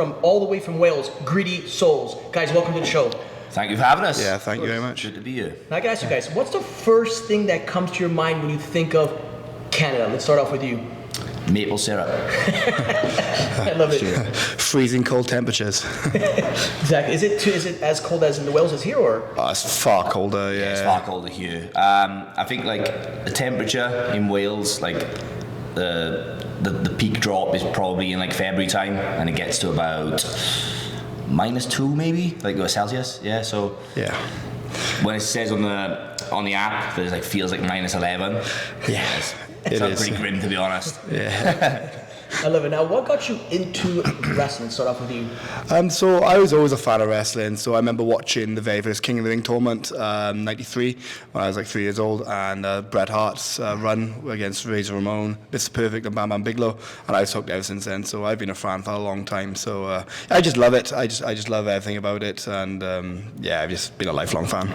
From all the way from Wales, Greedy Souls. Guys, welcome to the show. Thank you for having us. Yeah, thank you very much. Good to be here. Now I gotta ask you guys, what's the first thing that comes to your mind when you think of Canada? Let's start off with you. Maple syrup. I love it. Freezing cold temperatures. Exactly. Is it as cold as in the Wales as here, or? It's far colder, yeah. It's far colder here. I think like the temperature in Wales, like the peak drop is probably in like February time, and it gets to about -2 maybe, like Celsius. Yeah. So Yeah. when it says on the app that it like feels like -11. Yeah. It It sounds is. pretty grim, to be honest. Yeah. I love it. Now, what got you into wrestling? Start off with you. So I was always a fan of wrestling. So I remember watching the very first King of the Ring tournament, '93, when I was like 3 years old, and Bret Hart's run against Razor Ramon, Mr. Perfect, and Bam Bam Bigelow, and I was hooked ever since then. So I've been a fan for a long time. So I just love it. I just love everything about it, and yeah, I've just been a lifelong fan.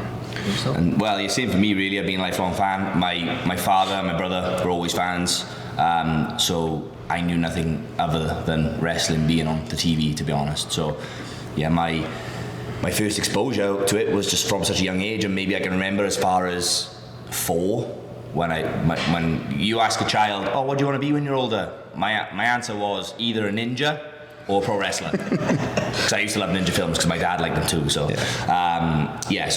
And, well, you're same for me, really. I've been a lifelong fan. My father and my brother were always fans, so I knew nothing other than wrestling being on the TV, to be honest. So, yeah, my first exposure to it was just from such a young age, and maybe I can remember as far as 4. When you ask a child, "Oh, what do you want to be when you're older?" My answer was either a ninja or a pro wrestler, because I used to love ninja films because my dad liked them too. So,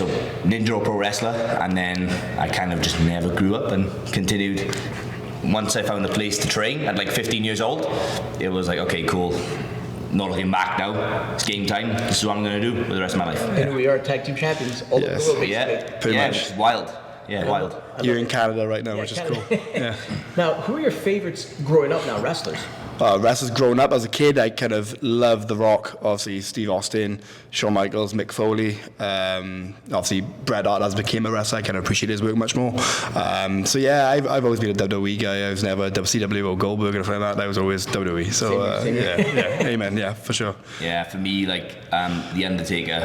so ninja or pro wrestler, and then I kind of just never grew up and continued. Once I found a place to train at like 15 years old, it was like, okay, cool. Not looking back now. It's game time. This is what I'm going to do for the rest of my life. And we are tag team champions all over the world, basically. Pretty much. It's wild. Yeah, wild. You're in Canada right now, which is Canada. cool. Yeah. Now, who are your favorites growing up now, wrestlers? Wrestlers growing up as a kid, I kind of loved The Rock, obviously Steve Austin, Shawn Michaels, Mick Foley. Obviously Bret Hart, as became a wrestler, I kind of appreciate his work much more. So yeah, I've always been a WWE guy. I was never a WCW or Goldberg or anything like that. I was always WWE. So Same. yeah, amen, yeah, for sure. Yeah, for me, like The Undertaker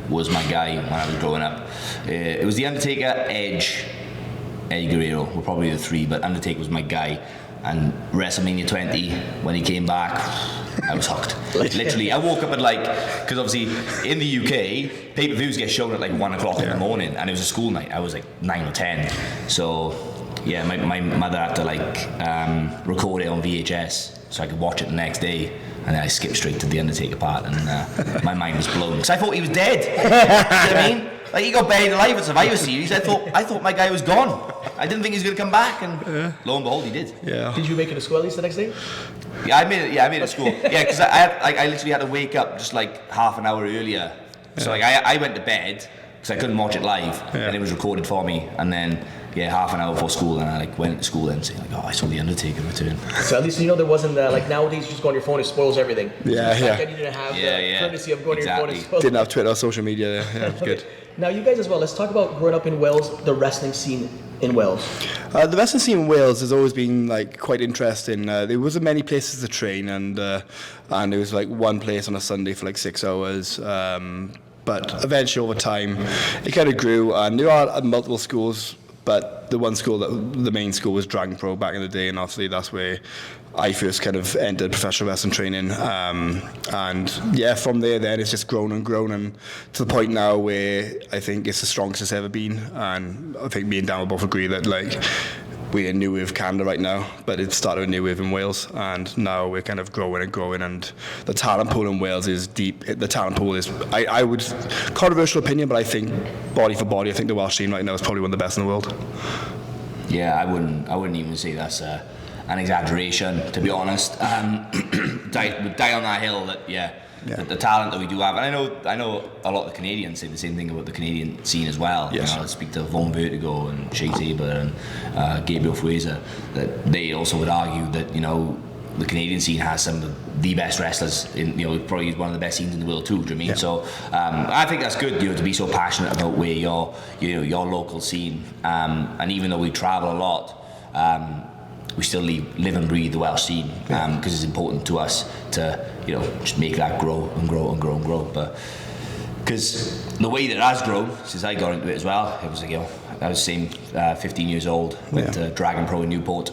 was my guy when I was growing up. It was The Undertaker, Edge, Eddie Guerrero were probably the 3, but Undertaker was my guy. And WrestleMania 20, when he came back, I was hooked. Literally, I woke up at because obviously in the UK, pay-per-views get shown at like 1 o'clock in the morning, and it was a school night. I was like 9 or 10. So, yeah, my mother had to record it on VHS so I could watch it the next day. And then I skipped straight to the Undertaker part, and my mind was blown. Because I thought he was dead. You know what I mean? Like, he got buried alive at Survivor Series. I thought my guy was gone. I didn't think he was going to come back, and lo and behold, he did. Yeah. Did you make it to school at least the next day? Yeah, I made it at school. Yeah, because I literally had to wake up just like half an hour earlier. So I went to bed because I couldn't watch it live, and it was recorded for me. And then half an hour before school, and I went to school and saying I saw the Undertaker return. So at least there wasn't like nowadays you just go on your phone, it spoils everything. Yeah, so yeah. I didn't have the courtesy of going on your phone. It Didn't have Twitter or social media. Yeah, it was good. Now you guys as well. Let's talk about growing up in Wales, the wrestling scene in Wales. The wrestling scene in Wales has always been quite interesting. There wasn't many places to train, and there was one place on a Sunday for 6 hours. But eventually, over time, it kind of grew, and there are multiple schools. But the main school was Dragon Pro back in the day, and obviously that's where I first kind of entered professional wrestling training. And from there, then it's just grown and grown, and to the point now where I think it's the strongest it's ever been. And I think me and Dan will both agree that we're in New Wave Canada right now, but it started with New Wave in Wales, and now we're kind of growing and growing, and the talent pool in Wales is deep. The talent pool is, I would, controversial opinion, but I think body for body, I think the Welsh scene right now is probably one of the best in the world. Yeah, I wouldn't even say that's an exaggeration, to be honest. Die on that hill that the talent that we do have, and I know a lot of the Canadians say the same thing about the Canadian scene as well. Yes. I speak to Von Vertigo and Shea Saber and Gabriel Fraser, that they also would argue that the Canadian scene has some of the best wrestlers in, probably one of the best scenes in the world too. Do you know what I mean? So I think that's good, to be so passionate about where your local scene, and even though we travel a lot, we still live and breathe the Welsh scene, because it's important to us to just make that grow and grow and grow and grow. But because the way that it has grown since I got into it as well, it was I was 15 years old, went to Dragon Pro in Newport,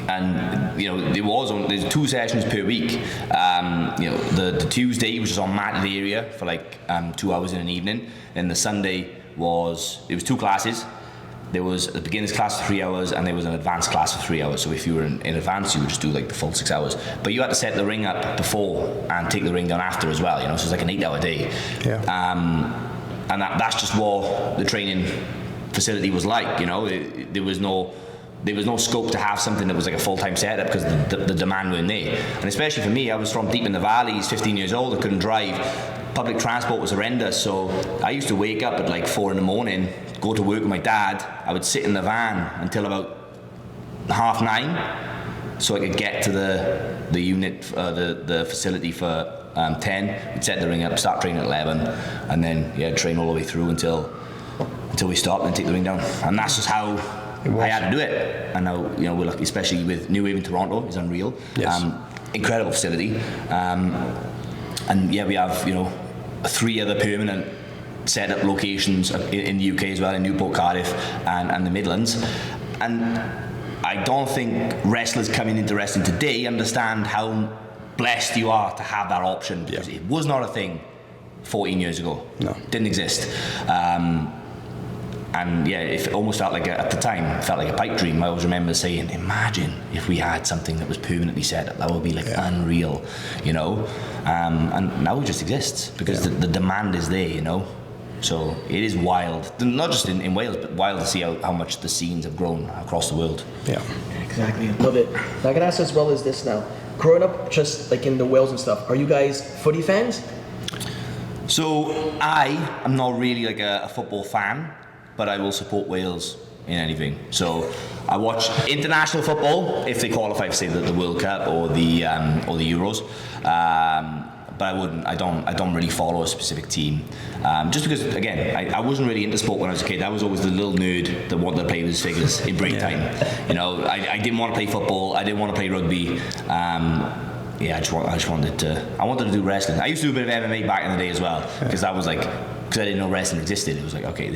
and there's 2 sessions per week. The Tuesday was just on mat area for like 2 hours in an evening, and the Sunday was 2 classes. There was a beginner's class for 3 hours, and there was an advanced class for 3 hours. So if you were in advance, you would just do like the full 6 hours. But you had to set the ring up before and take the ring down after as well. So it's like an 8-hour day. Yeah. And that's just what the training facility was like. There was no scope to have something that was like a full-time setup because the demand weren't there. And especially for me, I was from deep in the valleys, 15 years old, I couldn't drive. Public transport was horrendous, so I used to wake up at like 4 in the morning, go to work with my dad. I would sit in the van until about 9:30 so I could get to the unit, the facility for 10. We'd set the ring up, start training at 11, and then train all the way through until we stopped and take the ring down. And that's just how I had to do it. And now, we're lucky, especially with New Wave in Toronto, is unreal. Yes. Incredible facility. And we have, 3 other permanent set-up locations in the UK as well, in Newport, Cardiff, and the Midlands. And I don't think wrestlers coming into wrestling today understand how blessed you are to have that option, because it was not a thing 14 years ago. No. Didn't exist. And it almost felt like, at the time, it felt like a pipe dream. I always remember saying, imagine if we had something that was permanently set up. That would be like unreal, and now it just exists because the demand is there, So it is wild, not just in Wales, but wild to see how much the scenes have grown across the world. Yeah. Exactly, love it. Now I can ask as well as this now. Growing up just like in the Wales and stuff, are you guys footy fans? So I am not really like a football fan, but I will support Wales in anything. So I watch international football if they qualify for, say, the World Cup or the Euros. But I don't really follow a specific team. Just because, again, I wasn't really into sport when I was a kid. I was always the little nerd that wanted to play with his figures in break time. I didn't want to play football. I didn't want to play rugby. I wanted to do wrestling. I used to do a bit of MMA back in the day as well, because that was like, because I didn't know wrestling existed. It was like, okay, at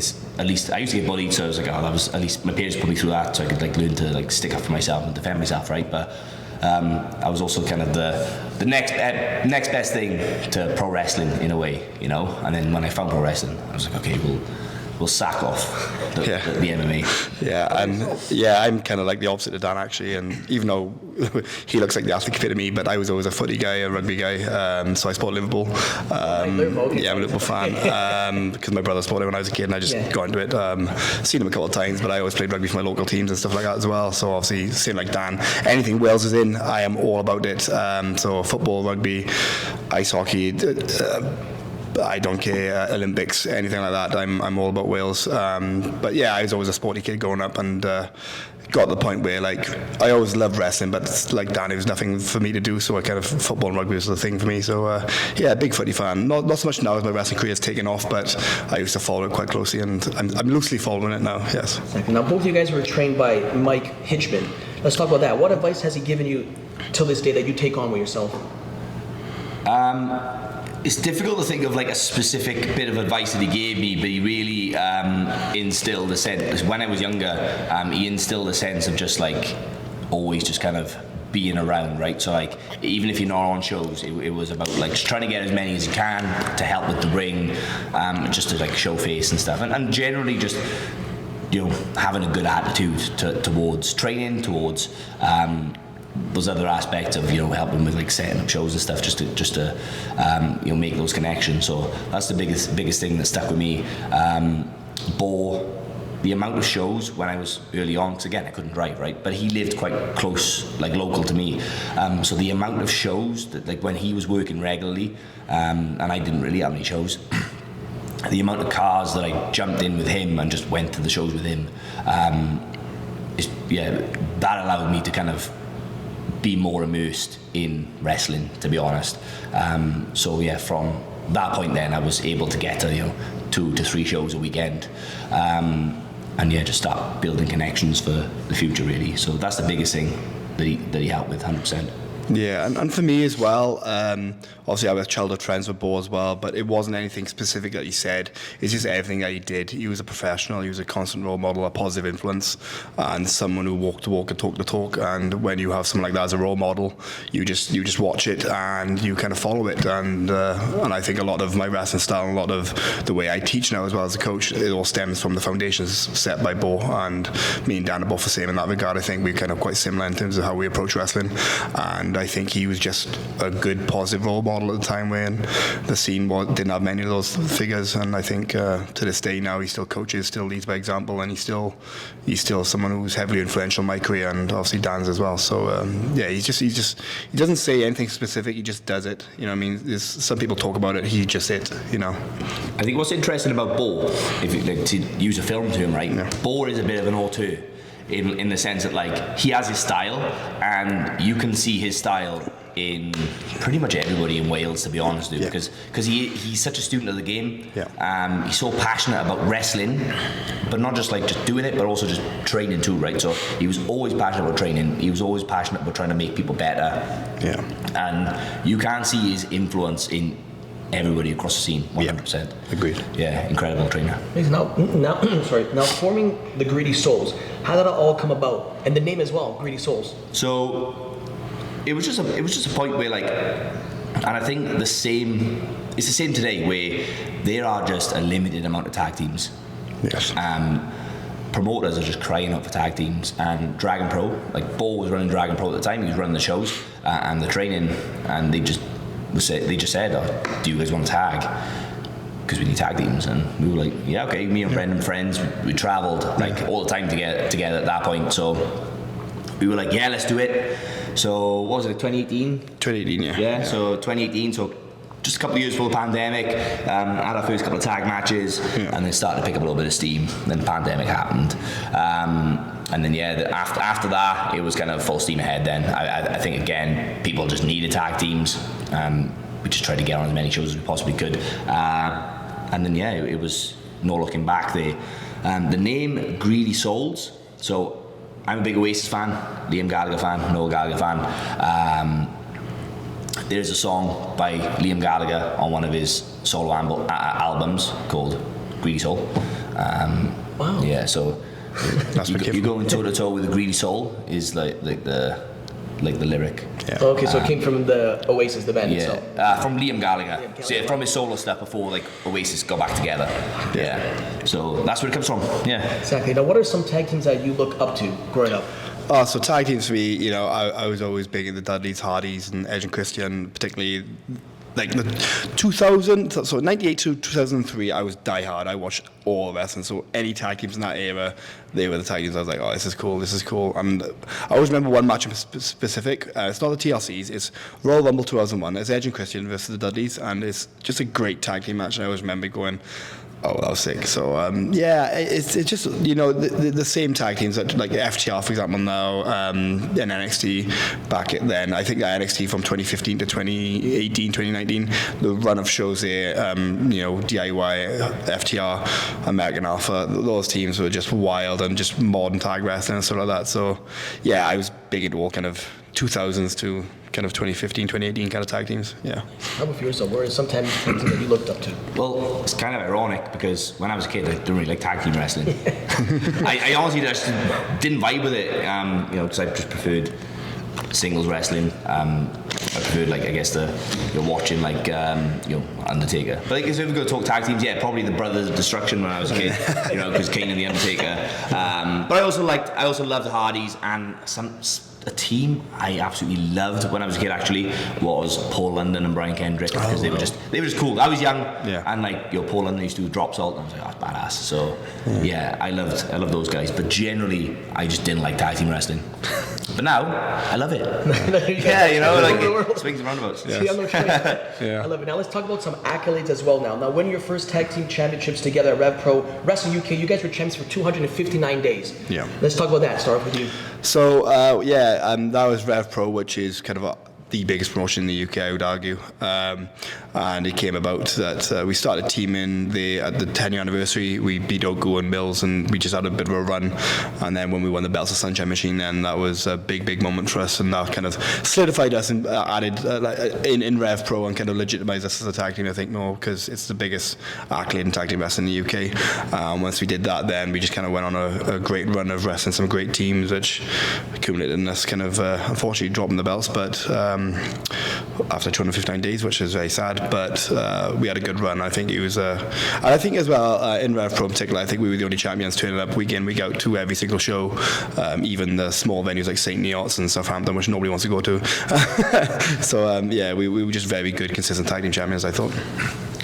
least I used to get bullied, so I was like, that was at least my parents put me through that, so I could like learn to like stick up for myself and defend myself, right? But I was also kind of the next best thing to pro wrestling in a way, And then when I found pro wrestling, I was like, okay, we'll sack off the MMA. I'm kind of like the opposite of Dan actually, and even though he looks like the athlete fit of me, but I was always a footy guy, a rugby guy, so I support Liverpool. I'm a Liverpool fan because my brother supported when I was a kid, and I just got into it. Seen him a couple of times, but I always played rugby for my local teams and stuff like that as well. So obviously, same like Dan, anything Wales is in, I am all about it. So football, rugby, ice hockey. I don't care, Olympics, anything like that. I'm all about Wales. But I was always a sporty kid growing up, and got to the point where like I always loved wrestling, but like Dan, it was nothing for me to do. So I kind of football and rugby was the thing for me. So big footy fan. Not so much now as my wrestling career has taken off, but I used to follow it quite closely, and I'm loosely following it now. Yes. Now both of you guys were trained by Mike Hitchman. Let's talk about that. What advice has he given you till this day that you take on with yourself? It's difficult to think of like a specific bit of advice that he gave me, but he really instilled a sense. When I was younger, he instilled a sense of just like always just kind of being around, right? So like even if you're not on shows, it was about like just trying to get as many as you can to help with the ring, just to like show face and stuff, and generally just having a good attitude towards training, towards those other aspects of helping with like setting up shows and stuff, just to make those connections. So that's the biggest thing that stuck with me. The amount of shows when I was early on, because again I couldn't drive, right? But he lived quite close, like local to me. So the amount of shows that like when he was working regularly, and I didn't really have any shows. The amount of cars that I jumped in with him and just went to the shows with him, that allowed me to kind of be more immersed in wrestling, to be honest. From that point then I was able to get to 2 to 3 shows a weekend, just start building connections for the future really. So that's the biggest thing that he helped with, 100%. Yeah, and for me as well, obviously I was childhood friends with Bo as well, but it wasn't anything specific that he said. It's just everything that he did. He was a professional, he was a constant role model, a positive influence, and someone who walked the walk and talked the talk. And when you have someone like that as a role model, you just watch it and you kind of follow it. And I think a lot of my wrestling style, a lot of the way I teach now as well as a coach, it all stems from the foundations set by Bo, and me and Dan are both the same in that regard. I think we're kind of quite similar in terms of how we approach wrestling, and I think he was just a good positive role model at the time when the scene didn't have many of those figures. And I think to this day now he still coaches, still leads by example, and he's still someone who's heavily influential in my career, and obviously Dan's as well. So yeah, he doesn't say anything specific, he just does it. You know what I mean? There's some people talk about it, he just it, you know. I think what's interesting about Bo, if you like to use a film term, right? Yeah. Bo is a bit of an auteur in the sense that like he has his style, and you can see his style in pretty much everybody in Wales, to be honest with you, because he's such a student of the game. Yeah. He's so passionate about wrestling, but not just like just doing it, but also just training too, right? So he was always passionate about training. He was always passionate about trying to make people better. Yeah. And you can see his influence in everybody across the scene, 100%. Yeah, agreed. Yeah, incredible trainer. Now forming the Greedy Souls, how did it all come about? And the name as well, Greedy Souls. So it was just a point where like, and I think it's the same today, where there are just a limited amount of tag teams. Yes. Promoters are just crying out for tag teams, and Dragon Pro, like Bo was running Dragon Pro at the time, he was running the shows and the training, and they just said, oh, do you guys want to tag? Because we need tag teams. And we were like, yeah, okay. Me and Brendan friends, we travelled like all the time together at that point. So we were like, yeah, let's do it. So what was it, 2018? 2018, yeah. Yeah, so 2018, so just a couple of years before the pandemic, had our first couple of tag matches, and then started to pick up a little bit of steam. Then the pandemic happened. And then after that, it was kind of full steam ahead then. I think, again, people just needed tag teams. We just tried to get on as many shows as we possibly could. And then, it was no looking back there. The name Greedy Souls, so I'm a big Oasis fan, Liam Gallagher fan, Noel Gallagher fan. There's a song by Liam Gallagher on one of his solo albums called Greedy Soul. Wow. Yeah, so you going toe to toe with a greedy soul is like the lyric. Yeah. Okay, so it came from the Oasis, the band itself. From Liam Gallagher. So from his solo stuff before like Oasis got back together. Yeah. So that's where it comes from. Yeah. Exactly. Now, what are some tag teams that you look up to growing up? So tag teams for me, I was always big in the Dudleys, Hardys, and Edge and Christian, particularly like the 2000, so 98 to 2003, I was diehard. I watched all of wrestling, so any tag teams in that era, they were the tag teams. I was like, oh, this is cool. And I always remember one match in specific. It's not the TLCs, it's Royal Rumble 2001. It's Edge and Christian versus the Dudleys, and it's just a great tag team match. And I always remember going, oh, that was sick. So it's just the same tag teams that like FTR, for example, now and NXT back then. I think that NXT from 2015 to 2018, 2019, the run of shows there, DIY, FTR, American Alpha, those teams were just wild, and just modern tag wrestling and stuff like that. So yeah, I was big into all kind of 2000s to kind of 2015, 2018 kind of tag teams. Yeah. How about for yourself? What are some tag teams that you looked up to? Well, it's kind of ironic because when I was a kid, I didn't really like tag team wrestling. I honestly just didn't vibe with it, because I just preferred singles wrestling. I preferred, like, I guess you're watching like Undertaker. But like, if we're going to talk tag teams, probably the Brothers of Destruction when I was a kid, because Kane and the Undertaker. But I also loved the Hardys, and a team I absolutely loved when I was a kid actually was Paul London and Brian Kendrick, because they were just cool. I was young, and like Paul London used to do drop salt, and I was like, oh, that's badass. So I loved those guys. But generally, I just didn't like tag team wrestling. But now I love it. Like swings and roundabouts. Yes. No choice. I love it. Now let's talk about some accolades as well. Now winning your first tag team championships together at Rev Pro Wrestling UK, you guys were champs for 259 days. Yeah. Let's talk about that. Start off with you. So that was Rev Pro, which is kind of the biggest promotion in the UK, I would argue. And it came about that we started teaming at the 10-year anniversary. We beat Oku and Mills, and we just had a bit of a run. And then when we won the belts of Sunshine Machine, then that was a big moment for us, and that kind of solidified us and added in Rev Pro and kind of legitimised us as a tag team, I think, more, because it's the biggest accolade in tag team wrestling in the UK. Once we did that, then we just kind of went on a great run of wrestling some great teams, which accumulated in us kind of unfortunately dropping the belts, but after 259 days, which is very sad. But we had a good run. I think it was, and I think as well in Rev Pro in particular, I think we were the only champions turning up week in, week out to every single show, even the small venues like St. Neots and Southampton, which nobody wants to go to. So we were just very good, consistent tag team champions, I thought.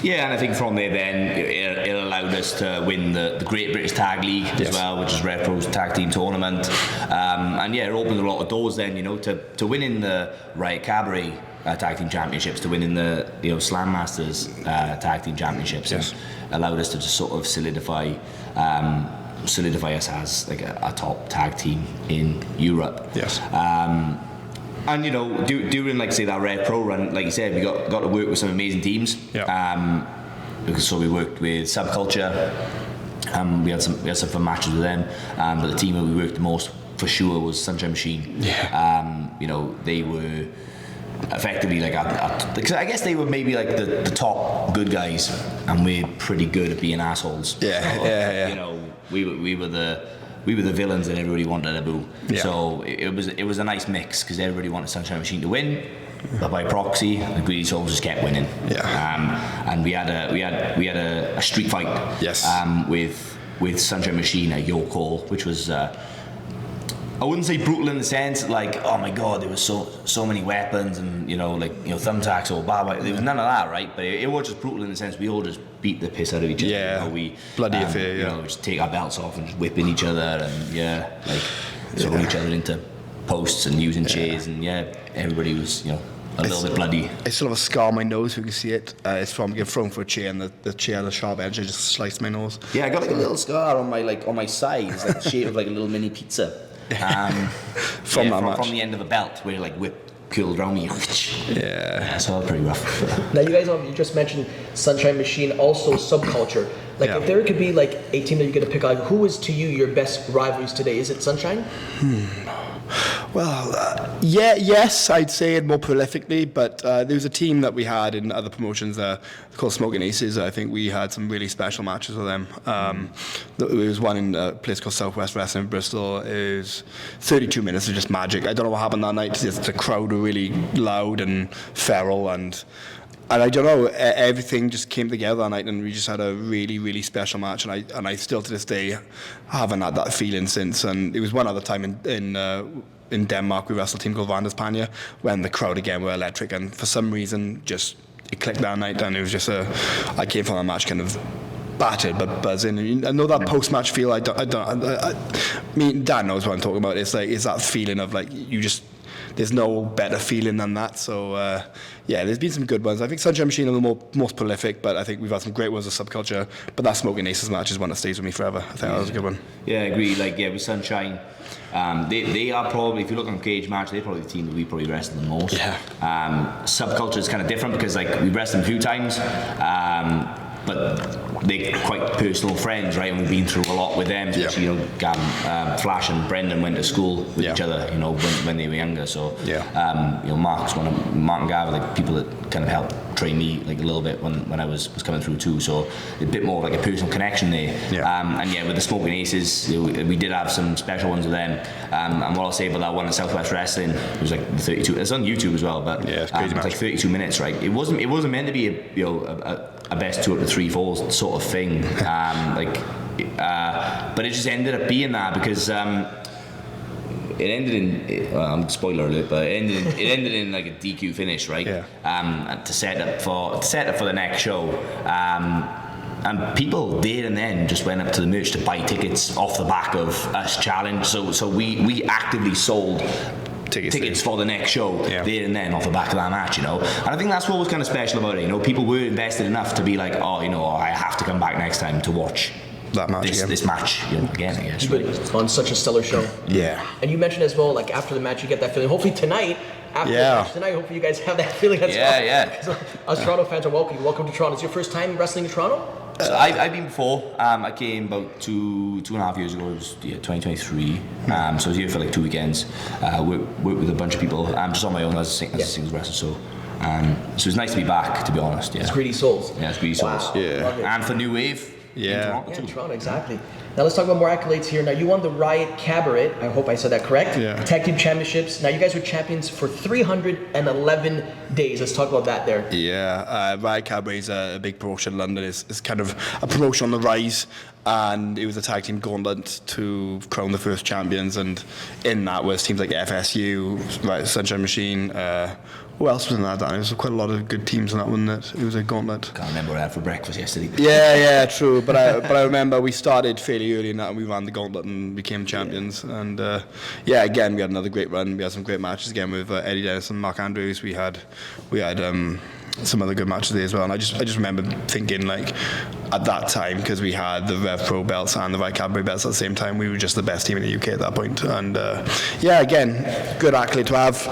Yeah, and I think from there then it allowed us to win the Great British Tag League as well, which is Rev Pro's tag team tournament. And it opened a lot of doors then, to winning the Riot Cabaret tag team championships, to winning the Slam Masters tag team championships, and allowed us to just sort of solidify us as like a top tag team in Europe. Yes. And during like say that Rev Pro run, like you said, we got to work with some amazing teams. So we worked with Subculture. We had some fun matches with them. But the team that we worked the most for sure was Sunshine Machine. They were effectively like because I guess they were maybe like the top good guys, and we're pretty good at being assholes. We were the villains that everybody wanted to boo. So it was a nice mix, because everybody wanted Sunshine Machine to win, but by proxy, the Greedy Souls just kept winning. And we had a street fight. With Sunshine Machine at York Hall, which was I wouldn't say brutal in the sense like, oh my god, there was so many weapons and thumbtacks or barbed. There was none of that, right? But it was just brutal in the sense we all just beat the piss out of each other. We bloody affair. Just take our belts off and just whipping each other and throwing each other into posts and using chairs, and everybody was a little bit bloody. I still have a scar on my nose, you can see it. It's from getting thrown for a chair, and the chair, the sharp edge, I just sliced my nose. Yeah, I got like a little scar on my side. It's like the shape of like a little mini pizza. From the end of a belt where like whip curled around me. So that was pretty rough. Now you guys, you just mentioned Sunshine Machine, also Subculture. Like if there could be like a team that you're going to pick out, who is to you your best rivalries today? Is it Sunshine? Well, yes, I'd say it more prolifically, but there was a team that we had in other promotions called Smoking Aces. I think we had some really special matches with them. There was one in a place called Southwest Wrestling in Bristol. It was 32 minutes of just magic. I don't know what happened that night. The crowd were really loud and feral, and I don't know, everything just came together that night, and we just had a really, really special match, and I still to this day haven't had that feeling since. And it was one other time in Denmark, we wrestled a team called Vanders Panya, when the crowd again were electric, and for some reason just it clicked that night, and it was just I came from that match kind of battered but buzzing. And I know that post-match feel. I mean, Dan knows what I'm talking about. It's that feeling of like there's no better feeling than that. So there's been some good ones. I think Sunshine Machine are the most prolific, but I think we've had some great ones with Subculture. But that Smoking Aces match is one that stays with me forever. I think that was a good one. Yeah, I agree. With Sunshine, they are probably, if you look on Cage Match, they're probably the team that we probably wrestled the most. Subculture is kind of different because we wrestled them a few times. But they're quite personal friends, right? And we've been through a lot with them. Especially, Flash and Brendan went to school with each other, when they were younger. So, Mark and Gav are like people that kind of helped train me like a little bit when I was coming through too. So a bit more like a personal connection there. With the Smoking Aces, we did have some special ones with them. And what I'll say about that one in Southwest Wrestling, it was like 32. It's on YouTube as well, but it's crazy it's like 32 minutes, right? It wasn't meant to be a best 2 out of 3 falls sort of thing, but it just ended up being that because it ended in spoiler alert, but it ended in like a DQ finish, right? To set up for the next show. And people there and then just went up to the merch to buy tickets off the back of us challenge. So we actively sold tickets for the next show there and then off the back of that match, And I think that's what was kind of special about it. People were invested enough to be like, I have to come back next time to watch that match this match again, I guess. Right? On such a stellar show. Yeah. And you mentioned as well, like after the match, you get that feeling. Hopefully tonight, after Yeah. the match tonight. Hopefully you guys have that feeling as Yeah, well. yeah. So, us Toronto fans are welcome. Welcome to Toronto. It's your first time wrestling in Toronto? So I've been before. I came about two and a half years ago. It was 2023. So I was here for like 2 weekends. Worked with a bunch of people. Just on my own as a singles wrestler. So it's nice to be back. To be honest, yeah. It's Greedy Souls. Yeah, it's Greedy Souls. Wow. Yeah. Love it. And for New Wave. Yeah. In Toronto Yeah, too. Toronto, exactly. Now let's talk about more accolades here. Now you won the Riot Cabaret. I hope I said that correct. Yeah. Tag team championships. Now you guys were champions for 311 days. Let's talk about that there. Yeah, Riot Cabaret is a big promotion in London. It's kind of a promotion on the rise, and it was a tag team gauntlet to crown the first champions. And in that was teams like FSU, right, Sunshine Machine. Who else was in that? Dan? There was quite a lot of good teams in that one. That it was a gauntlet. Can't remember what I had for breakfast yesterday. Yeah, true. But I remember we started fairly early in that, and we ran the gauntlet and became champions. And again, we had another great run. We had some great matches again with Eddie Dennis and Mark Andrews. We had some other good matches there as well. And I just remember thinking, like, at that time, because we had the Rev Pro belts and the Riot Cabaret belts at the same time, we were just the best team in the UK at that point. And again, good accolade to have.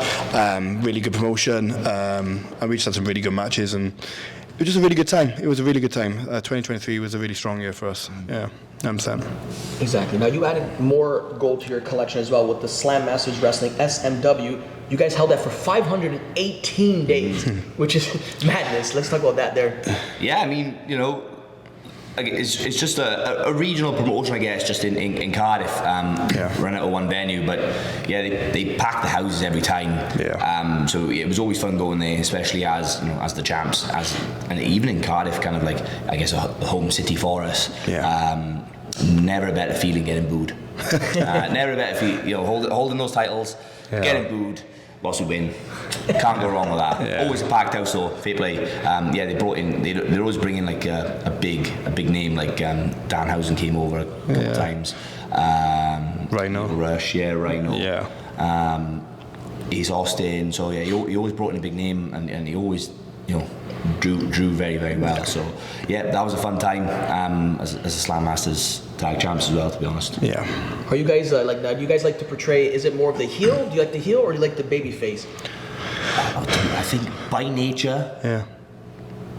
Really good promotion. And we just had some really good matches, and it was just a really good time. It was a really good time. 2023 was a really strong year for us. Yeah, 100%. Exactly. Now you added more gold to your collection as well with the Slam Masters Wrestling SMW. You guys held that for 518 days, which is madness. Let's talk about that there. Yeah, I mean, it's just a regional promotion, I guess, just in Cardiff. Run out of one venue, but yeah, they pack the houses every time. Yeah. So it was always fun going there, especially as the champs, and even in Cardiff, kind of like, I guess, a home city for us. Yeah. Never a better feeling getting booed. Never a better feeling, holding those titles, getting booed. Lots of win. Can't go wrong with that. Yeah. Always a packed house though, fair play. They brought in, they're always bringing like a big name, like Danhausen came over a couple times. Rhino. Rush, Rhino. Yeah. He's Austin, so yeah, he always brought in a big name, and he always, drew very, very well. So yeah, that was a fun time as a Slam Masters tag champs as well, to be honest. Yeah. Are you guys do you guys like to portray, is it more of the heel? Do you like the heel or do you like the baby face? I think by nature,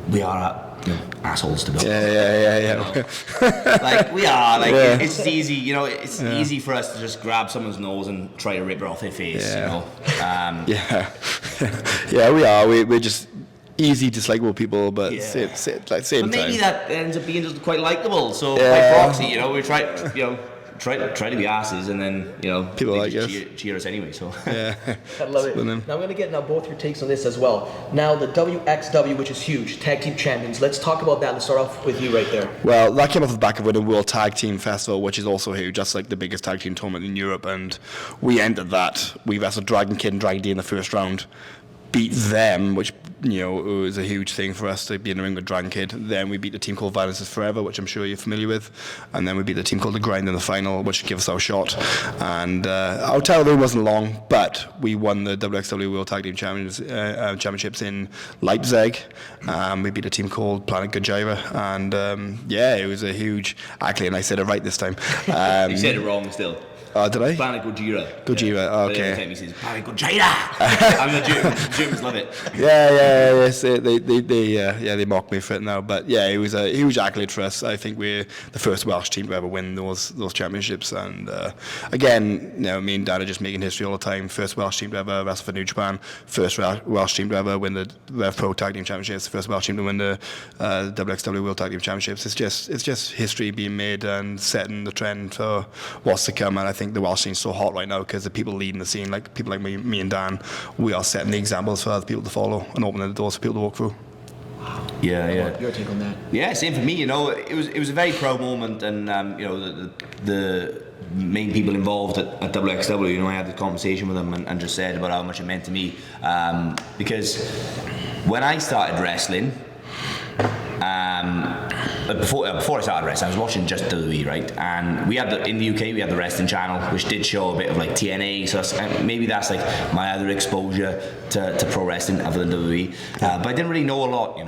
we are assholes, to be honest. Yeah. Like we are, it's just easy, it's easy for us to just grab someone's nose and try to rip it off their face, Yeah, we are. We're just easy, dislikable people, but same But time. maybe that ends up being just quite likable. So by proxy, we try to be asses, and then People they like just us. cheer us anyway. So Yeah. I love it. Now I'm going to get both your takes on this as well. Now the WXW, which is huge, tag team champions. Let's talk about that. Let's start off with you right there. Well, that came off the back of winning World Tag Team Festival, which is also huge. That's like the biggest tag team tournament in Europe, and we entered that. We wrestled Dragon Kid and Dragon D in the first round, beat them, which it was a huge thing for us to be in the ring with Dragon Kid. Then we beat a team called Violence is Forever, which I'm sure you're familiar with, and then we beat the team called The Grind in the final, which gave us our shot. And our title reign wasn't long, but we won the WXW World Tag Team Championships in Leipzig. We beat a team called Planet Gojira, and it was a huge accolade, and I said it right this time. you said it wrong still. Did I? Planet Gojira. Gojira, But every okay. time he says Planet Gojira, and the Germans love it. Yes, they mock me for it now, but yeah, it was a huge accolade for us. I think we're the first Welsh team to ever win those championships, and again, me and Dan are just making history all the time. First Welsh team to ever wrestle for New Japan, first Welsh team to ever win the Rev Pro Tag Team Championships, first Welsh team to win the WXW World Tag Team Championships. It's just history being made and setting the trend for what's to come, and I think the Welsh scene's so hot right now because the people leading the scene, like people like me and Dan, we are setting the examples for other people to follow and opening the doors for people to walk through. Yeah. Your take on that? Yeah, same for me. It was a very proud moment, and the main people involved at WXW. I had the conversation with them and just said about how much it meant to me, because when I started wrestling. Before I started wrestling, I was watching just WWE, right? And we had in the UK we had the wrestling channel, which did show a bit of like TNA. So maybe that's like my other exposure to pro wrestling other than WWE. But I didn't really know a lot,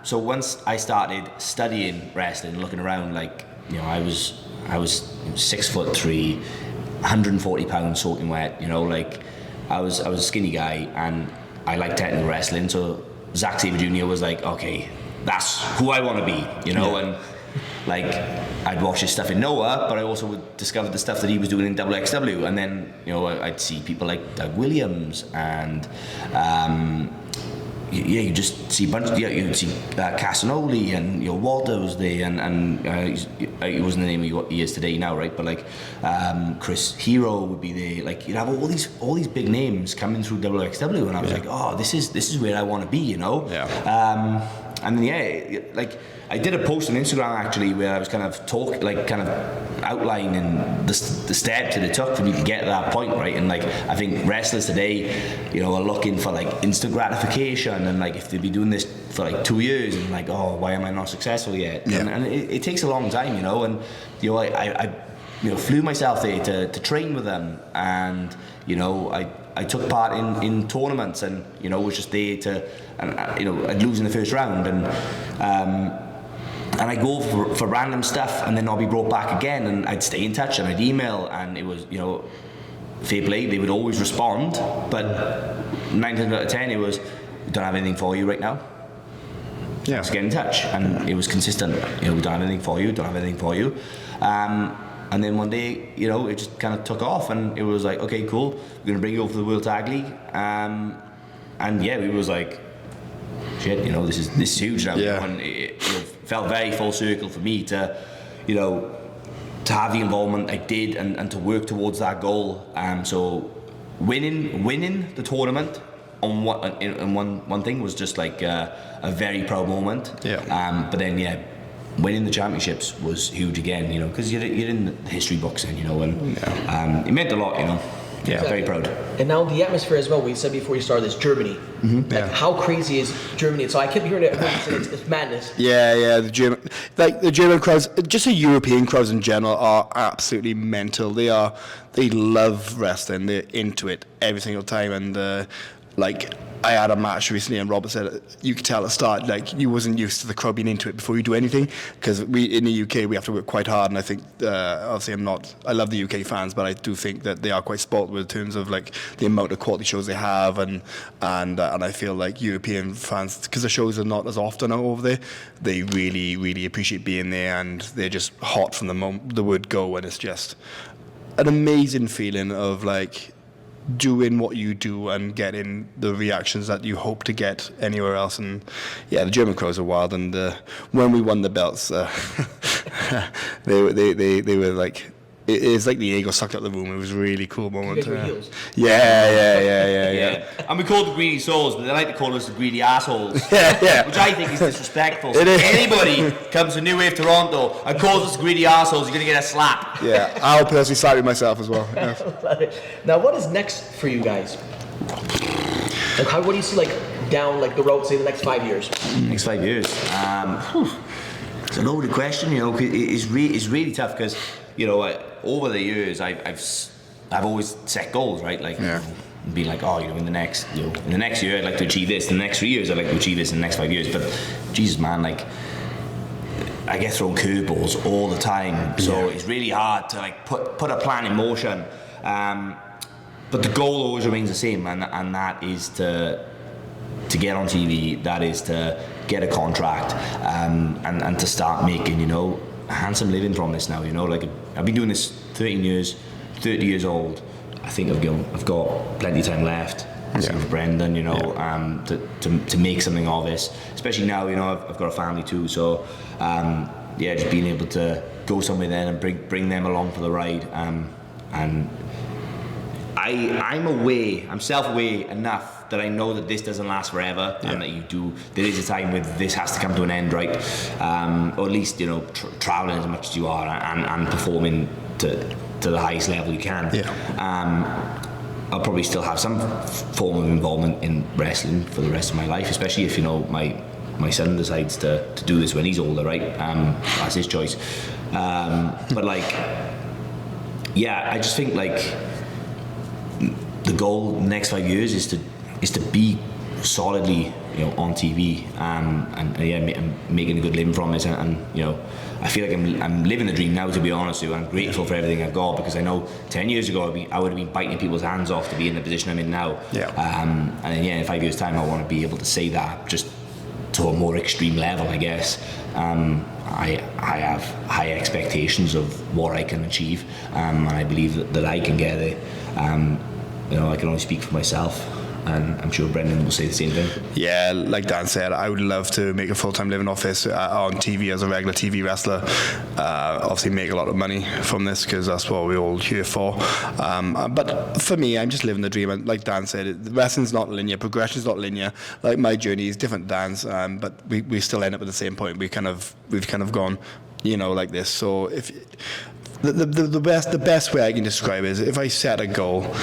So once I started studying wrestling, looking around, I was 6'3", 140 pounds soaking wet, I was a skinny guy and I liked technical wrestling. So Zack Sabre Jr. was like, okay, that's who I want to be, you know. And like I'd watch his stuff in Noah, but I also would discover the stuff that he was doing in XXW, and then you know I'd see people like Doug Williams and you just see a bunch. You'd see Casanoli and Walter was there, and he wasn't the name of what he is today now, right? But like Chris Hero would be there. Like you'd have all these big names coming through XXW, and I was like, oh, this is where I want to be, you know. Yeah. And then like I did a post on Instagram actually where I was kind of outlining the steps that it took for me to get to that point, right? And like I think wrestlers today, you know, are looking for like instant gratification, and like if they've been doing this for like 2 years and like, oh, why am I not successful yet? Yeah. And it takes a long time, you know. And you know, I flew myself there to train with them, and you know, I took part in tournaments, and you know, was just there and you know, I'd lose in the first round, and I go for random stuff, and then I'll be brought back again, and I'd stay in touch, and I'd email, and it was, you know, fair play, they would always respond, but 9 times out of 10 it was, we don't have anything for you right now. Yeah. Let's get in touch, and it was consistent. You know, we don't have anything for you, don't have anything for you. And then one day, you know, it just kind of took off, and it was like, okay, cool, we're gonna bring you over to the World Tag League, and yeah, we was like, shit, you know, this is huge now. Yeah. And it felt very full circle for me to, you know, to have the involvement I did, and to work towards that goal. So winning the tournament on one thing was just like a very proud moment. Yeah. But then winning the championships was huge again, you know, because you're in the history books, and you know, and it meant a lot, you know. Yeah, Exactly. very proud. And now the atmosphere as well, we said before you started this, Germany. Mm-hmm. Like, how crazy is Germany? So I kept hearing it, it's madness. Yeah, the German crowds, just the European crowds in general, are absolutely mental. They love wrestling. They're into it every single time, and like I had a match recently, and Robert said you could tell at the start, like, you wasn't used to the crowd being into it before you do anything, because we in the UK we have to work quite hard, and I think obviously I love the UK fans, but I do think that they are quite spoilt in terms of like the amount of quality shows they have, and I feel like European fans, because the shows are not as often over there, they really appreciate being there, and they're just hot from the moment the word go, and it's just an amazing feeling of like doing what you do and getting the reactions that you hope to get anywhere else. And yeah, the German crowds are wild, and when we won the belts, they were like, it's like the ego sucked out the room. It was a really cool moment. You guys were heels. Yeah. And we called the greedy souls, but they like to call us the greedy assholes. Yeah. Which I think is disrespectful. It is. Anybody comes to New Wave Toronto and calls us greedy assholes, you're gonna get a slap. Yeah, I'll personally side with myself as well. Yeah. Now, what is next for you guys? Like, what do you see like down like the road, say the next 5 years? Next 5 years. It's a loaded question, you know. It's really tough because, you know, over the years I've always set goals, right? Like, be like, oh, you know, in the next year I'd like to achieve this. In the next 3 years I'd like to achieve this. In the next 5 years, but Jesus, man, like, I get thrown curveballs all the time, so it's really hard to like put a plan in motion. But the goal always remains the same, and that is to get on TV. That is to get a contract, and to start making, you know, a handsome living from this now. You know, like, I've been doing this 13 years, 30 years old. I think I've got plenty of time left. With Brendan, you know, to make something of this, especially now, you know, I've got a family too, so just being able to go somewhere then and bring them along for the ride, and I'm self-aware enough that I know that this doesn't last forever, and that there is a time where this has to come to an end, right? Or at least, you know, traveling as much as you are, and performing to the highest level you can. I'll probably still have some form of involvement in wrestling for the rest of my life, especially if, you know, my son decides to do this when he's older, right? That's his choice. But like, yeah, I just think like the goal in the next 5 years is to be solidly on TV, and yeah, I'm making a good living from it, and I feel like I'm living the dream now, to be honest with you. I'm grateful for everything I've got, because I know 10 years ago I would have been biting people's hands off to be in the position I'm in now. And then, in 5 years' time, I want to be able to say that just to a more extreme level, I guess. I have high expectations of what I can achieve, and I believe that I can get there. I can only speak for myself, and I'm sure Brendan will say the same thing. Yeah, like Dan said, I would love to make a full-time living off this on TV as a regular TV wrestler. Obviously make a lot of money from this, because that's what we're all here for. But for me, I'm just living the dream. And like Dan said, wrestling's not linear, progression's not linear. Like, my journey is different than Dan's, but we still end up at the same point. We've kind of gone, like this. So if the best way I can describe it is, if I set a goal,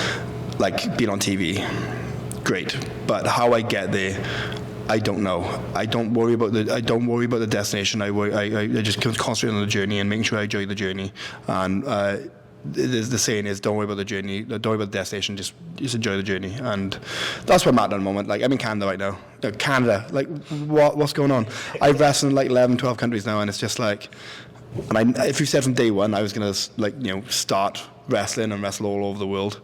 like being on TV, great, but how I get there, I don't know. I don't worry about the destination. I just concentrate on the journey and making sure I enjoy the journey. And the saying is, don't worry about the journey, don't worry about the destination, just enjoy the journey. And that's where I'm at the moment. Like, I'm in Canada right now. Canada, like, what's going on? I've wrestled in like 11, 12 countries now, and it's just like, if you said from day one I was going to start wrestling and wrestle all over the world,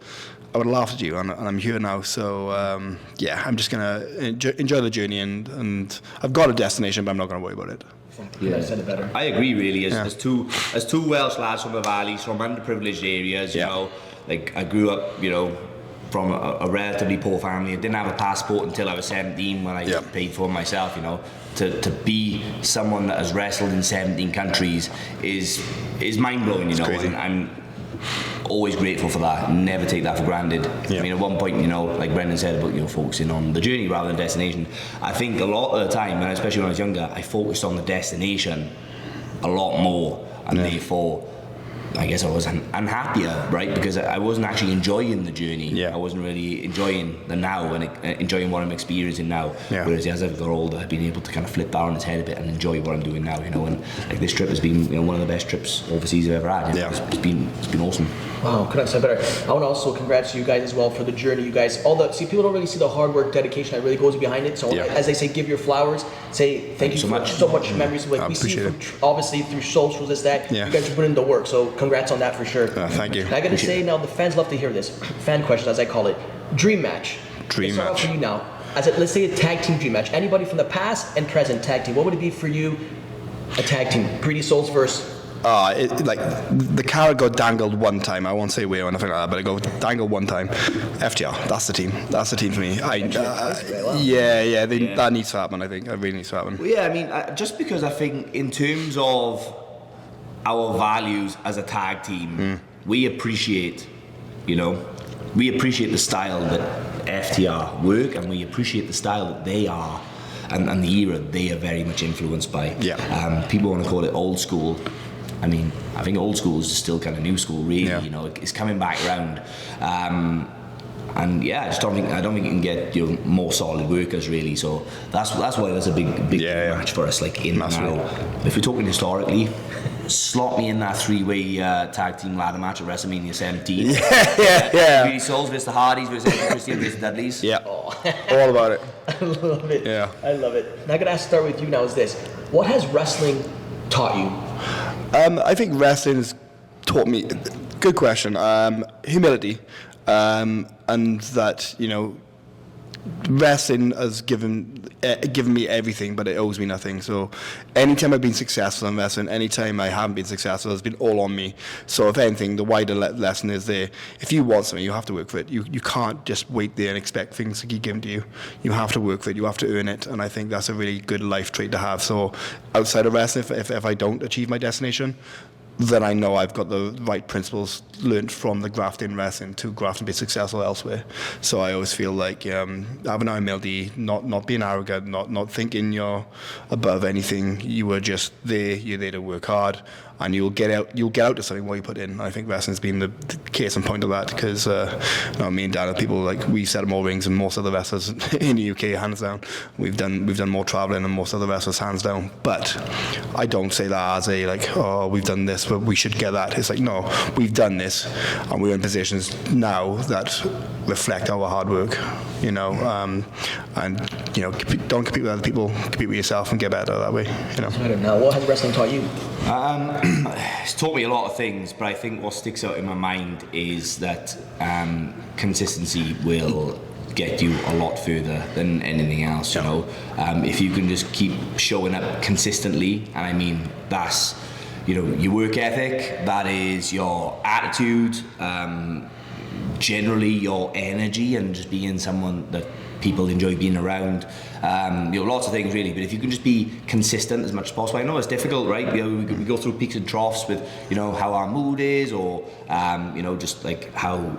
I would have laughed at you, and I'm here now. So I'm just gonna enjoy the journey, and I've got a destination, but I'm not gonna worry about it. Yeah, I said it better. I agree, really. As two Welsh lads from the valleys, from underprivileged areas, like, I grew up, from a relatively poor family. I didn't have a passport until I was 17, when I paid for it myself. To be someone that has wrestled in 17 countries is mind blowing. Crazy. And I'm always grateful for that. Never take that for granted. I mean, at one point, like Brendan said about focusing on the journey rather than destination. I think a lot of the time, and especially when I was younger, I focused on the destination a lot more, and therefore I guess I was unhappier, right? Because I wasn't actually enjoying the journey. I wasn't really enjoying the now and enjoying what I'm experiencing now. Whereas as I've got older, I've been able to kind of flip that on its head a bit and enjoy what I'm doing now. And like, this trip has been one of the best trips overseas I've ever had. It's been awesome. Wow, couldn't have said better. I want to also congrats you guys as well for the journey. You guys, people don't really see the hard work, dedication that really goes behind it. So as they say, give your flowers. Say thank you so for much. so much memories. Like, we see obviously through socials, You guys are putting in the work. So congrats on that for sure. Thank you. And I got to say now, the fans love to hear this. Fan questions, as I call it. Dream match. Dream Let's start match. off for you now. Let's say a tag team dream match. Anybody from the past and present tag team. What would it be for you? A tag team. Greedy Souls versus. Like, the carrot got dangled one time. I won't say where or anything like that, but it got dangled one time. FTR, that's the team. That's the team for me. That needs to happen. I think it really needs to happen. Well, I mean, just because I think in terms of our values as a tag team, we appreciate the style that FTR work, and we appreciate the style that they are, and the era they are very much influenced by. People want to call it old school. I mean, I think old school is still kind of new school, really. It's coming back around. I don't think you can get more solid workers, really. So that's why there's a big match for us. Like, in now, if we're talking historically, slot me in that three-way tag team ladder match at WrestleMania 17. Greedy Souls versus the Hardys versus Christian versus Dudleys. All about it. I love it. I love it. Now, I'm gonna start with you. Now, is this what has wrestling taught you? I think wrestling has taught me. Good question. Humility, and that wrestling has given me everything, but it owes me nothing. So anytime I've been successful in wrestling, anytime I haven't been successful, it's been all on me. So if anything, the wider lesson is there. If you want something, you have to work for it. You can't just wait there and expect things to be given to you. You have to work for it. You have to earn it. And I think that's a really good life trait to have. So outside of wrestling, if I don't achieve my destination, then I know I've got the right principles learned from the graft in wrestling to graft and be successful elsewhere. So I always feel like having humility, not being arrogant, not thinking you're above anything. You were just there. You're there to work hard, and you'll get out to something what you put in. I think wrestling's been the case in point of that, because me and Dan are people, like, we set more rings than most other wrestlers in the UK, hands down. We've done more traveling than most other wrestlers, hands down. But I don't say that as a we've done this but we should get that. It's like, no, we've done this, and we're in positions now that reflect our hard work, you know, and, you know, don't compete with other people, compete with yourself and get better that way, you know. Now, what has wrestling taught you? It's taught me a lot of things, but I think what sticks out in my mind is that consistency will get you a lot further than anything else, you know. If you can just keep showing up consistently, and I mean that's, you know, your work ethic, that is your attitude, generally your energy, and just being someone that people enjoy being around, you know, lots of things really. But if you can just be consistent as much as possible, I know it's difficult, right? You know, we go through peaks and troughs with, you know, how our mood is, or you know, just like how,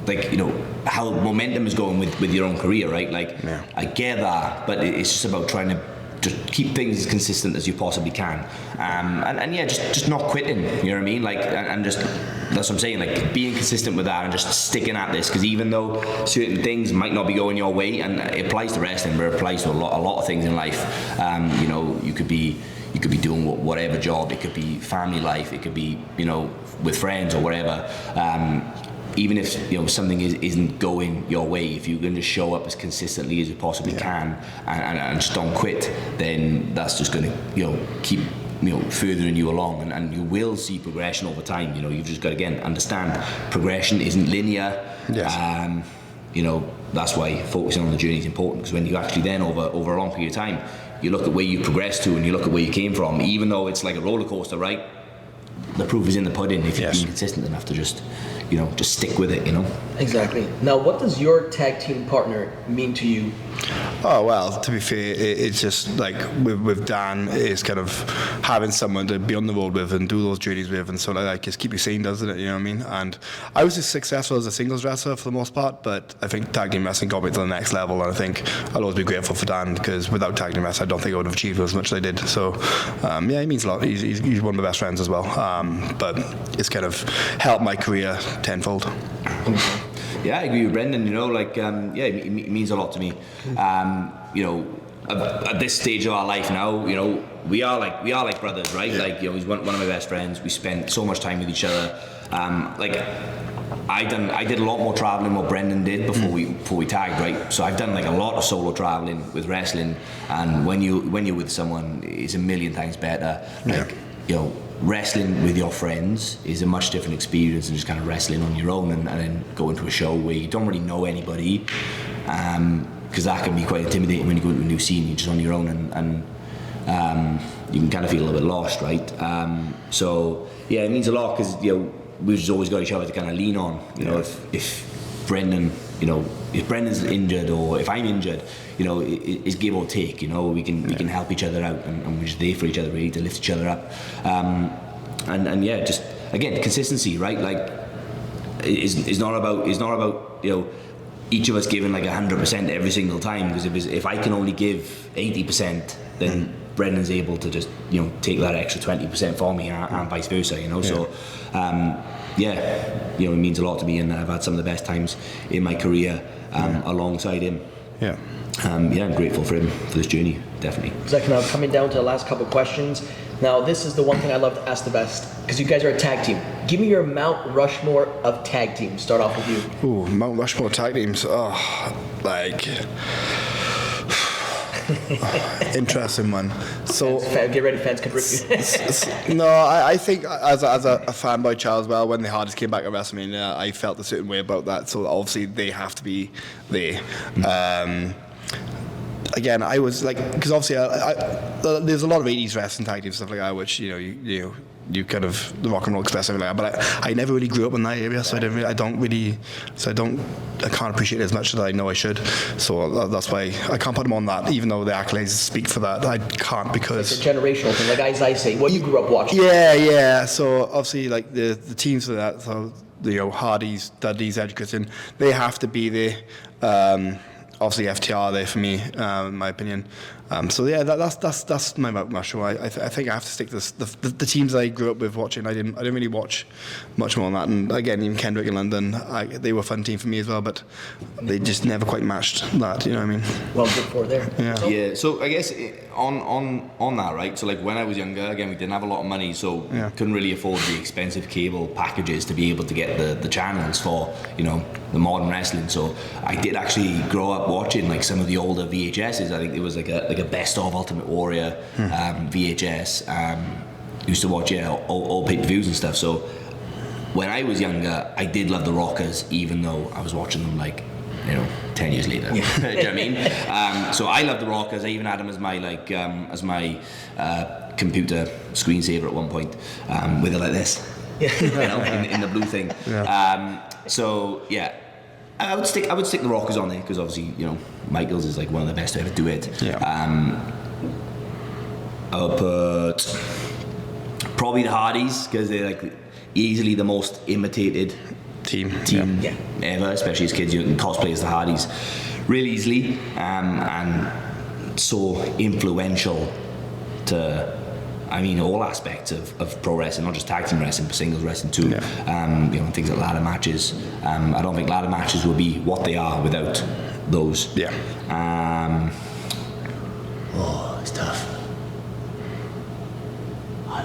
like, you know, how momentum is going with your own career, right? Like, yeah. I get that, but it's just about trying to just keep things as consistent as you possibly can, and yeah, just not quitting, you know what I mean? Like, and just, that's what I'm saying, like being consistent with that and just sticking at this, because even though certain things might not be going your way, and it applies to wrestling, but it applies to a lot of things in life. You know, you could be doing whatever job, it could be family life, it could be, you know, with friends or whatever. Even if, you know, something isn't going your way, if you can just show up as consistently as you possibly can, and just don't quit, then that's just going to, you know, keep, you know, furthering you along, and you will see progression over time. You know, you've just got to, again, understand progression isn't linear. Yes. You know, that's why focusing on the journey is important, because when you actually then over a long period of time, you look at where you progressed to and you look at where you came from, even though it's like a roller coaster, right? The proof is in the pudding if you're being consistent enough to just, you know, just stick with it, you know. Exactly. Now, what does your tag team partner mean to you? Oh, well, to be fair, it's just like with Dan, it's kind of having someone to be on the road with and do those journeys with, and sort of like just keep you sane, doesn't it? You know what I mean? And I was just successful as a singles wrestler for the most part, but I think tag team wrestling got me to the next level, and I think I'll always be grateful for Dan, because without tag team wrestling, I don't think I would have achieved as much as I did. So, yeah, he means a lot. He's one of my best friends as well. But it's kind of helped my career tenfold. Yeah, I agree with Brendan. You know, like, yeah, it means a lot to me. You know, at this stage of our life now, you know, we are like brothers, right? Yeah. Like, you know, he's one of my best friends. We spent so much time with each other. Like, I did a lot more traveling what Brendan did before we tagged, right? So I've done like a lot of solo traveling with wrestling, and when you're with someone, it's a million times better. Like, you know, wrestling with your friends is a much different experience than just kind of wrestling on your own and then going to a show where you don't really know anybody, because that can be quite intimidating when you go into a new scene. You're just on your own, and you can kind of feel a little bit lost, right? So yeah, it means a lot, because, you know, we've just always got each other to kind of lean on. You know, if Brendan, you know, if Brendan's injured or if I'm injured, you know, it's give or take. You know, we can help each other out, and we're just there for each other, really, to lift each other up. And yeah, just again, consistency, right? Like, it's not about you know, each of us giving like 100% every single time, because if I can only give 80%, then Brendan's able to just, you know, take that extra 20% for me, and vice versa, you know. So yeah, you know, it means a lot to me, and I've had some of the best times in my career alongside him. Yeah, I'm grateful for him for this journey, definitely. Zach, now coming down to the last couple of questions. Now, this is the one thing I love to ask the best, because you guys are a tag team. Give me your Mount Rushmore of tag teams. Start off with you. Ooh, Mount Rushmore tag teams. Oh, like... interesting one. So get ready, fans can rip you. No, I think as a fanboy child as well, when the Hardys came back at WrestleMania, I felt a certain way about that. So obviously they have to be there. Again, I was like, because obviously there's a lot of 80s wrestling tag teams, stuff like that, which, you know, you kind of the Rock and Roll Express, everything like that. But I never really grew up in that area, so I can't appreciate it as much as I know I should. So that's why I can't put them on that, even though the accolades speak for that. I can't, because it's a generational thing. Like as I say, what you grew up watching. Yeah. So obviously, like the teams for that, so, you know, Hardys, Dudleys, Edgerton, they have to be there. Obviously FTR there for me, in my opinion. So yeah, that's my Mount Rushmore. I think I have to stick to this. The teams I grew up with watching, I didn't really watch much more than that. And again, even Kendrick and London, they were a fun team for me as well, but they just never quite matched that. You know what I mean? Well, good for there. Yeah. Yeah. So I guess on that, right? So like when I was younger, again, we didn't have a lot of money, so couldn't really afford the expensive cable packages to be able to get the channels for, you know, the modern wrestling. So I did actually grow up watching like some of the older VHSs. I think it was like a best of Ultimate Warrior VHS. Used to watch all pay-per-views and stuff. So when I was younger, I did love the Rockers, even though I was watching them like, you know, 10 years later. You know what I mean? So I love the Rockers. I even had them as my computer screensaver at one point, with it like this, you know, in the blue thing. Yeah. So yeah, I would stick the Rockers on there because obviously, you know, Michaels is like one of the best to ever do it. Yeah. I would put probably the Hardys because they're like easily the most imitated team ever, especially as kids. You can cosplay as the Hardys really easily, and so influential to, I mean, all aspects of pro wrestling, not just tag team wrestling, but singles wrestling too. Yeah. You know, things like ladder matches. I don't think ladder matches would be what they are without those. Yeah. It's tough.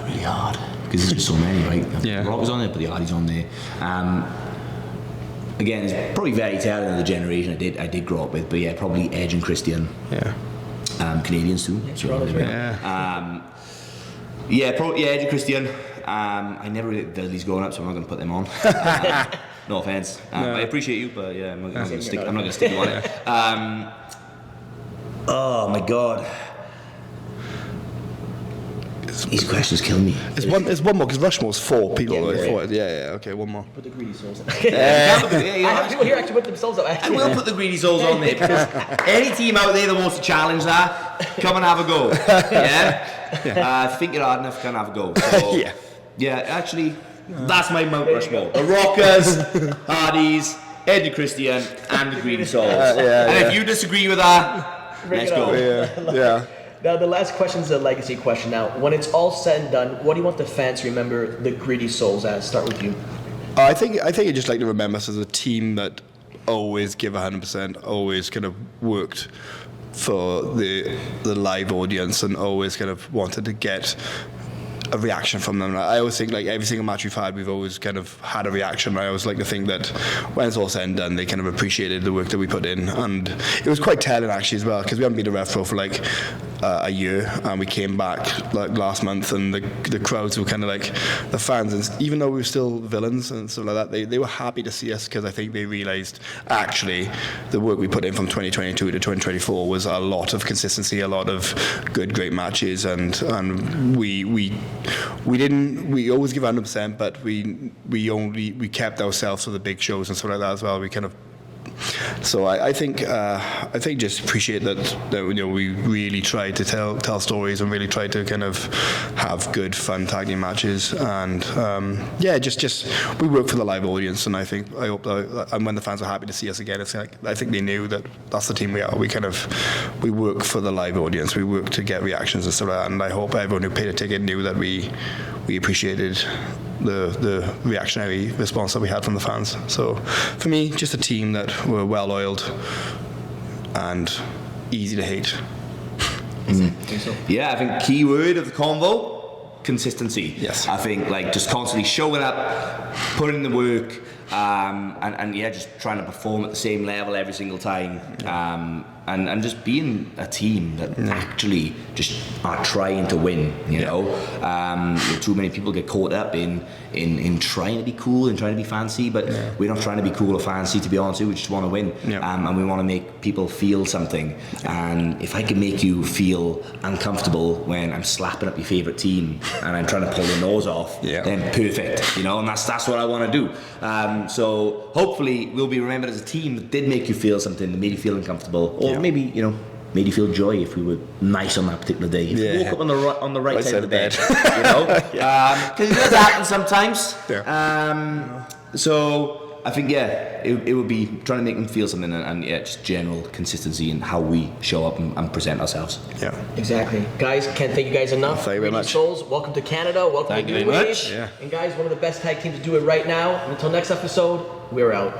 Really hard because there's just so many, right? Yeah. Rock is on there, but the Hardy's on there. Again, it's probably very telling of the generation I did grow up with, but yeah, probably Edge and Christian. Yeah. Canadians too. Yeah, so Edge and Christian. I never really did these growing up, so I'm not going to put them on. No offense. I appreciate you, but yeah, I'm not going to stick you on it. Oh my God. These questions kill me. It's one more because Rushmore's 4 people. Okay, one more. Put the greedy souls. I have people here actually put themselves up. I will put the greedy souls on there because any team out there that wants to challenge that, come and have a go. Yeah. Think you're hard enough, come and have a go. So, yeah. Actually, that's my Mount Rushmore. The Rockers, Hardys, Eddie Christian, and the greedy souls. And if you disagree with that, let's go. Yeah. Now, the last question is a legacy question. Now, when it's all said and done, what do you want the fans to remember the Greedy Souls as? Start with you. I think I'd just like to remember us as a team that always give 100%, always kind of worked for the live audience and always kind of wanted to get a reaction from them. I always think like every single match we've had, we've always kind of had a reaction. I always like to think that when it's all said and done, they kind of appreciated the work that we put in, and it was quite telling actually as well because we haven't been to Rev Pro for like a year, and we came back like last month, and the crowds were kind of like the fans, and even though we were still villains and stuff like that, they were happy to see us because I think they realised actually the work we put in from 2022 to 2024 was a lot of consistency, a lot of great matches, and we always give 100%, but we kept ourselves for the big shows and stuff like that as well. We kind of. So I think just appreciate that you know we really tried to tell stories and really tried to kind of have good fun tag team matches, and just we work for the live audience, and I hope that, and when the fans are happy to see us again, it's like I think they knew that that's the team we are. We work for the live audience, we work to get reactions and stuff like that, and I hope everyone who paid a ticket knew that we appreciated the reactionary response that we had from the fans. So for me, just a team that were well oiled and easy to hate. Yeah, I think key word of the convo, consistency. Yes. I think like just constantly showing up, putting in the work, and just trying to perform at the same level every single time. And just being a team that actually just are trying to win, you know. Too many people get caught up in trying to be cool and trying to be fancy, but we're not trying to be cool or fancy, to be honest with you. We just want to win, and we want to make people feel something. And if I can make you feel uncomfortable when I'm slapping up your favourite team and I'm trying to pull your nose off, then perfect, you know, and that's what I want to do. So hopefully we'll be remembered as a team that did make you feel something, that made you feel uncomfortable, or maybe, you know, made you feel joy if we were nice on that particular day. If you woke up on the right side of the bed, you know, because it does happen sometimes. So I think it would be trying to make them feel something, and just general consistency in how we show up and present ourselves. Yeah. Exactly. Guys, can't thank you guys enough. Thank you very Radiant much. Souls, welcome to Canada. Welcome Thank to you New very Wave. much. Yeah. And guys, one of the best tag teams to do it right now. And until next episode, we're out.